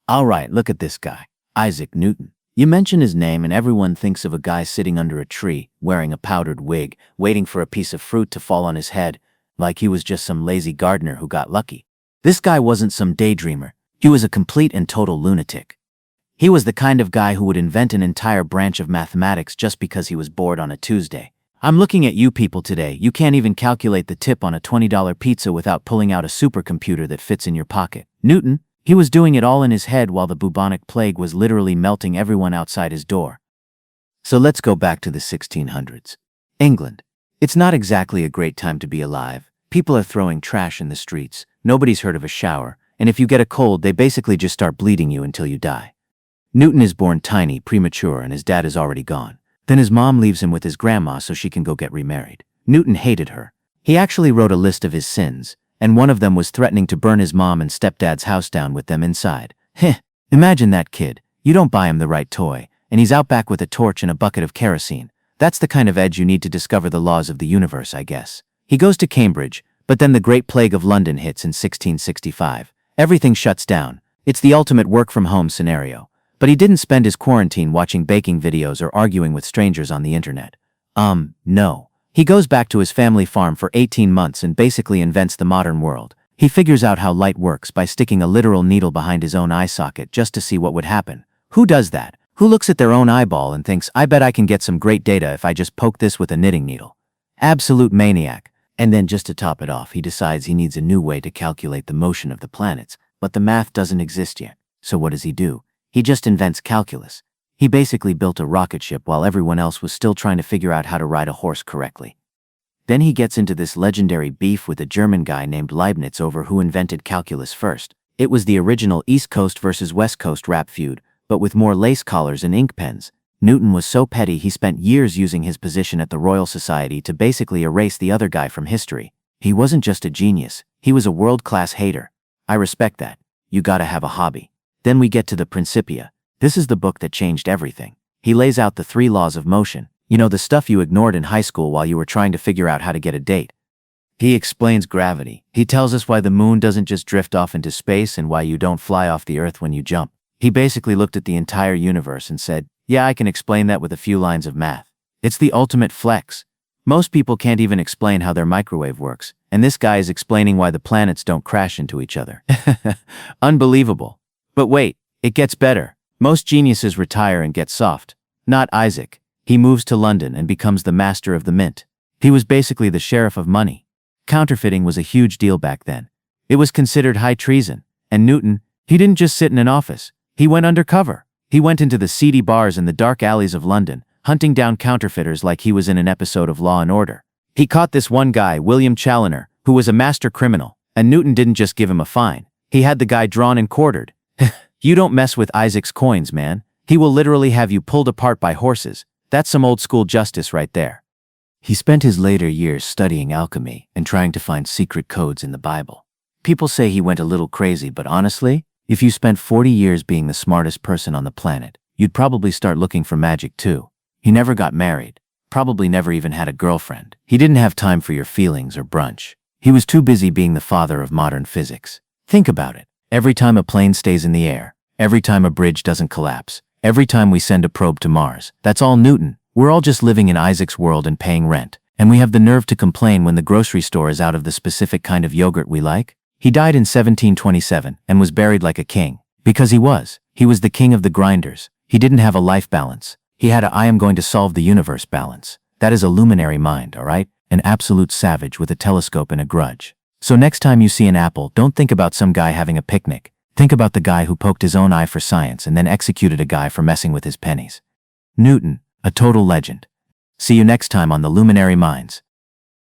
Alright, look at this guy. Isaac Newton. You mention his name and everyone thinks of a guy sitting under a tree, wearing a powdered wig, waiting for a piece of fruit to fall on his head, like he was just some lazy gardener who got lucky. This guy wasn't some daydreamer. He was a complete and total lunatic. He was the kind of guy who would invent an entire branch of mathematics just because he was bored on a Tuesday. I'm looking at you people today. You can't even calculate the tip on a $20 pizza without pulling out a supercomputer that fits in your pocket. Newton, he was doing it all in his head while the bubonic plague was literally melting everyone outside his door. So let's go back to the 1600s. England. It's not exactly a great time to be alive. People are throwing trash in the streets. Nobody's heard of a shower. And if you get a cold, they basically just start bleeding you until you die. Newton is born tiny, premature, and his dad is already gone. Then his mom leaves him with his grandma so she can go get remarried. Newton hated her. He actually wrote a list of his sins, and one of them was threatening to burn his mom and stepdad's house down with them inside. Heh, imagine that kid. You don't buy him the right toy, and he's out back with a torch and a bucket of kerosene. That's the kind of edge you need to discover the laws of the universe, I guess. He goes to Cambridge, but then the Great Plague of London hits in 1665. Everything shuts down. It's the ultimate work-from-home scenario. But he didn't spend his quarantine watching baking videos or arguing with strangers on the internet. No. He goes back to his family farm for 18 months and basically invents the modern world. He figures out how light works by sticking a literal needle behind his own eye socket just to see what would happen. Who does that? Who looks at their own eyeball and thinks, I bet I can get some great data if I just poke this with a knitting needle? Absolute maniac. And then just to top it off, he decides he needs a new way to calculate the motion of the planets, but the math doesn't exist yet. So what does he do? He just invents calculus. He basically built a rocket ship while everyone else was still trying to figure out how to ride a horse correctly. Then he gets into this legendary beef with a German guy named Leibniz over who invented calculus first. It was the original East Coast versus West Coast rap feud, but with more lace collars and ink pens. Newton was so petty he spent years using his position at the Royal Society to basically erase the other guy from history. He wasn't just a genius, he was a world-class hater. I respect that. You gotta have a hobby. Then we get to the Principia. This is the book that changed everything. He lays out the 3 laws of motion. You know, the stuff you ignored in high school while you were trying to figure out how to get a date. He explains gravity. He tells us why the moon doesn't just drift off into space and why you don't fly off the earth when you jump. He basically looked at the entire universe and said, yeah, I can explain that with a few lines of math. It's the ultimate flex. Most people can't even explain how their microwave works, and this guy is explaining why the planets don't crash into each other. Unbelievable. But wait, it gets better. Most geniuses retire and get soft. Not Isaac. He moves to London and becomes the master of the mint. He was basically the sheriff of money. Counterfeiting was a huge deal back then. It was considered high treason. And Newton, he didn't just sit in an office. He went undercover. He went into the seedy bars in the dark alleys of London, hunting down counterfeiters like he was in an episode of Law and Order. He caught this one guy, William Challoner, who was a master criminal, and Newton didn't just give him a fine. He had the guy drawn and quartered. You don't mess with Isaac's coins, man. He will literally have you pulled apart by horses. That's some old school justice right there. He spent his later years studying alchemy and trying to find secret codes in the Bible. People say he went a little crazy, but honestly, if you spent 40 years being the smartest person on the planet, you'd probably start looking for magic too. He never got married, probably never even had a girlfriend. He didn't have time for your feelings or brunch. He was too busy being the father of modern physics. Think about it. Every time a plane stays in the air, every time a bridge doesn't collapse, every time we send a probe to Mars, that's all Newton. We're all just living in Isaac's world and paying rent. And we have the nerve to complain when the grocery store is out of the specific kind of yogurt we like? He died in 1727 and was buried like a king. Because he was. He was the king of the grinders. He didn't have a life balance. He had a I am going to solve the universe balance. That is a luminary mind, alright? An absolute savage with a telescope and a grudge. So next time you see an apple, don't think about some guy having a picnic. Think about the guy who poked his own eye for science and then executed a guy for messing with his pennies. Newton, a total legend. See you next time on the Luminary Minds.